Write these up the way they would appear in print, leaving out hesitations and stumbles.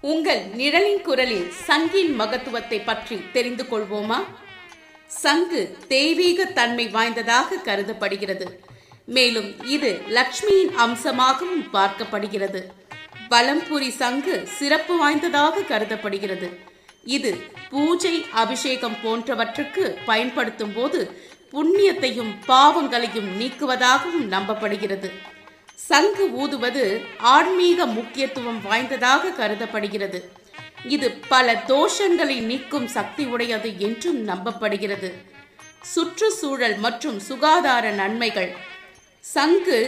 உங்கள் நிழலின் குரலில் சங்கின் மகத்துவத்தை பற்றி தெரிந்து கொள்வோமா? சங்கு தெய்வீக தன்மை வாய்ந்ததாக கருதப்படுகிறது. மேலும் இது லக்ஷ்மியின் அம்சமாகவும் பார்க்கப்படுகிறது. வலம்புரி சங்கு சிறப்பு வாய்ந்ததாக கருதப்படுகிறது. இது பூஜை, அபிஷேகம் போன்றவற்றுக்கு பயன்படுத்தும் போது புண்ணியத்தையும் பாவங்களையும் நீக்குவதாகவும் நம்பப்படுகிறது. சங்கு ஊதுவது ஆன்மீக முக்கியத்துவம் வாய்ந்ததாக கருதப்படுகிறது. இது பல தோஷங்களை நீக்கும் சக்தி உடையது என்றும் நம்பப்படுகிறது. சுற்றுச்சூழல் மற்றும் சுகாதார நன்மைகள். சங்கு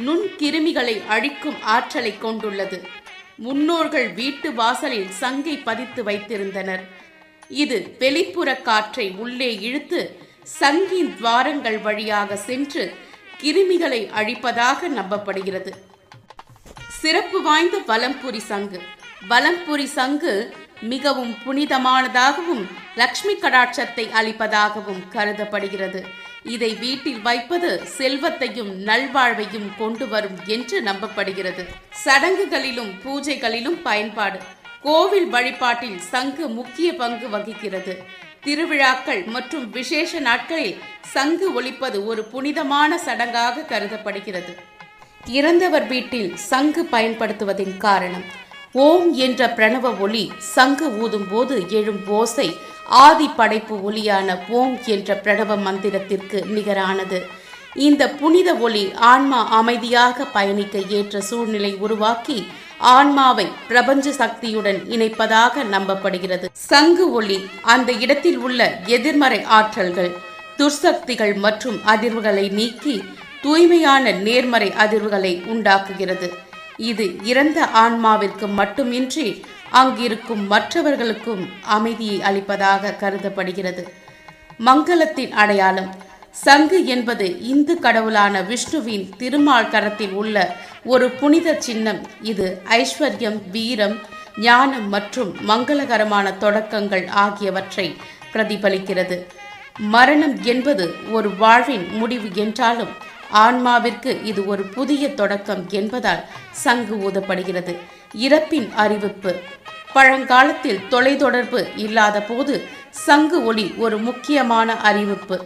நுண்கிருமிகளை அழிக்கும் ஆற்றலை கொண்டுள்ளது. முன்னோர்கள் வீட்டு வாசலில் சங்கை பதித்து வைத்திருந்தனர். இது வெளிப்புற காற்றை உள்ளே இழுத்து சங்கின் துவாரங்கள் வழியாக சென்று கிருமிகளை அழிப்பதாக நம்பப்படுகிறது. சிறப்பு வாய்ந்த வலம்புரி சங்கு. வலம்புரி சங்கு மிகவும் புனிதமானதாகவும் லக்ஷ்மி கடாட்சத்தை அளிப்பதாகவும் கருதப்படுகிறது. இதை வீட்டில் வைப்பது செல்வத்தையும் நல்வாழ்வையும் கொண்டு வரும் என்று நம்பப்படுகிறது. சடங்குகளிலும் பூஜைகளிலும் பயன்பாடு. கோவில் வழிபாட்டில் சங்கு முக்கிய பங்கு வகிக்கிறது. திருவிழாக்கள் மற்றும் விசேஷ நாட்களில் சங்கு ஒலிப்பது ஒரு புனிதமான சடங்காக கருதப்படுகிறது. இறந்தவர் வீட்டில் சங்கு பயன்படுத்துவதின் காரணம். ஓம் என்ற பிரணவ ஒலி சங்கு ஊதும் போது எழும் ஓசை ஆதி படைப்பு ஒலியான ஓம் என்ற பிரணவ மந்திரத்திற்கு நிகரானது. இந்த புனித ஒலி ஆன்மா அமைதியாக பயணிக்க ஏற்ற சூழ்நிலை உருவாக்கி ஆன்மாவை பிரபஞ்ச சக்தியுடன் இணைப்பதாக நம்பப்படுகிறது. சங்கு ஒலி அந்த இடத்தில் உள்ள எதிர்மறை ஆற்றல்கள், துர்சக்திகள் மற்றும் அதிர்வுகளை நீக்கி தூய்மையான நேர்மறை அதிர்வுகளை உண்டாக்குகிறது. இது இறந்த ஆன்மாவிற்கு மட்டுமின்றி அங்கிருக்கும் மற்றவர்களுக்கும் அமைதியை அளிப்பதாக கருதப்படுகிறது. மங்களத்தின் அடையாளம். சங்கு என்பது இந்து கடவுளான விஷ்ணுவின் திருமால் கரத்தில் உள்ள ஒரு புனித சின்னம். இது ஐஸ்வர்யம், வீரம், ஞானம் மற்றும் மங்களகரமான தொடக்கங்கள் ஆகியவற்றை பிரதிபலிக்கிறது. மரணம் என்பது ஒரு வாழ்வின் முடிவு என்றாலும் ஆன்மாவிற்கு இது ஒரு புதிய தொடக்கம் என்பதால் சங்கு ஊதப்படுகிறது. இறப்பின் அறிவிப்பு. பழங்காலத்தில் தொலைத்தொடர்பு இல்லாத போது சங்கு ஒலி ஒரு முக்கியமான அறிவிப்பு.